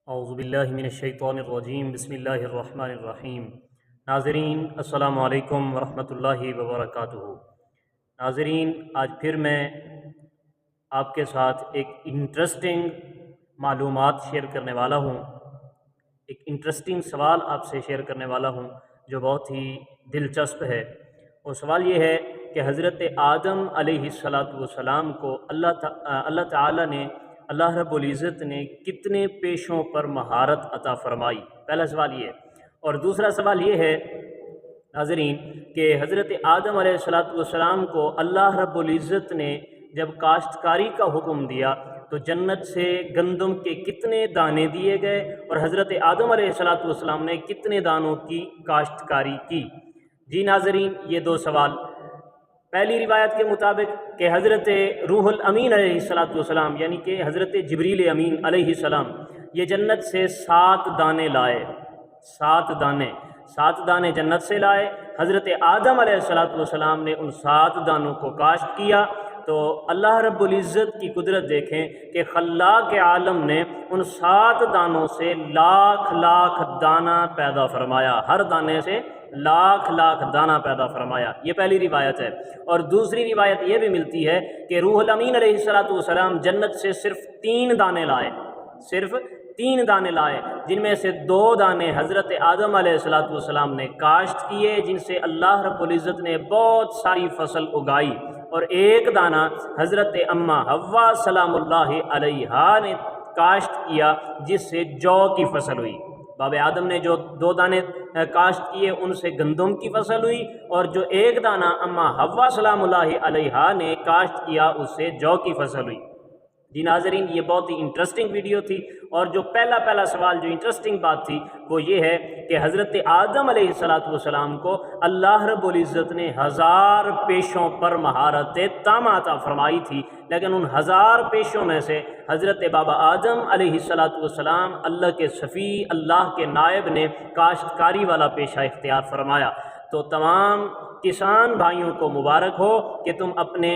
اعوذ باللہ من الشیطان الرجیم، بسم اللہ الرحمن الرحیم۔ ناظرین السلام علیکم ورحمۃ اللہ وبرکاتہ۔ ناظرین، آج پھر میں آپ کے ساتھ ایک انٹرسٹنگ معلومات شیئر کرنے والا ہوں، ایک انٹرسٹنگ سوال آپ سے شیئر کرنے والا ہوں جو بہت ہی دلچسپ ہے۔ وہ سوال یہ ہے کہ حضرت آدم علیہ السلام کو اللہ تعالیٰ نے، اللہ رب العزت نے کتنے پیشوں پر مہارت عطا فرمائی؟ پہلا سوال یہ ہے۔ اور دوسرا سوال یہ ہے ناظرین کہ حضرت آدم علیہ السلام کو اللہ رب العزت نے جب کاشتکاری کا حکم دیا تو جنت سے گندم کے کتنے دانے دیے گئے اور حضرت آدم علیہ السلام نے کتنے دانوں کی کاشتکاری کی؟ جی ناظرین، یہ دو سوال۔ پہلی روایت کے مطابق کہ حضرت روح الامین علیہ السلام یعنی کہ حضرت جبریل امین علیہ السلام یہ جنت سے 7 دانے لائے، 7 دانے جنت سے لائے۔ حضرت آدم علیہ السلام نے ان 7 دانوں کو کاشت کیا تو اللہ رب العزت کی قدرت دیکھیں کہ خلاق عالم نے ان 7 دانوں سے لاکھ دانہ پیدا فرمایا، ہر دانے سے لاکھ دانہ پیدا فرمایا۔ یہ پہلی روایت ہے۔ اور دوسری روایت یہ بھی ملتی ہے کہ روح الامین علیہ السلام جنت سے صرف 3 دانے لائے، صرف 3 دانے لائے، جن میں سے 2 دانے حضرت آدم علیہ السلام نے کاشت کیے، جن سے اللہ رب العزت نے بہت ساری فصل اگائی، اور 1 دانہ حضرت اماں حوا سلام اللہ علیہا نے کاشت کیا، جس سے جو کی فصل ہوئی۔ باب آدم نے جو 2 دانے کاشت کیے ان سے گندم کی فصل ہوئی، اور جو 1 دانہ اماں حوا سلام اللہ علیہا نے کاشت کیا اس سے جو کی فصل ہوئی۔ جی ناظرین، یہ بہت ہی انٹرسٹنگ ویڈیو تھی، اور جو پہلا سوال جو انٹرسٹنگ بات تھی وہ یہ ہے کہ حضرت آدم علیہ السلام کو اللہ رب العزت نے 1000 پیشوں پر مہارت تام عطا فرمائی تھی، لیکن ان 1000 پیشوں میں سے حضرت بابا آدم علیہ السلام اللہ کے صفی، اللہ کے نائب نے کاشتکاری والا پیشہ اختیار فرمایا۔ تو تمام کسان بھائیوں کو مبارک ہو کہ تم اپنے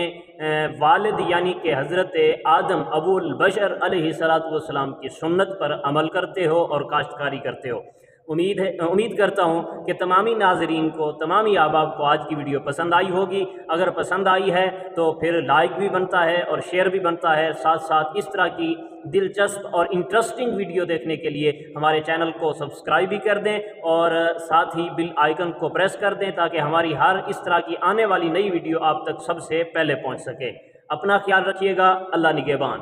والد یعنی کہ حضرت آدم ابو البشر علیہ السلام کی سنت پر عمل کرتے ہو اور کاشتکاری کرتے ہو۔ امید کرتا ہوں کہ تمامی ناظرین کو، تمامی احباب کو آج کی ویڈیو پسند آئی ہوگی۔ اگر پسند آئی ہے تو پھر لائک بھی بنتا ہے اور شیئر بھی بنتا ہے۔ ساتھ ساتھ اس طرح کی دلچسپ اور انٹرسٹنگ ویڈیو دیکھنے کے لیے ہمارے چینل کو سبسکرائب بھی کر دیں، اور ساتھ ہی بیل آئیکن کو پریس کر دیں تاکہ ہماری ہر اس طرح کی آنے والی نئی ویڈیو آپ تک سب سے پہلے پہنچ سکے۔ اپنا خیال رکھیے گا۔ اللہ نگہبان۔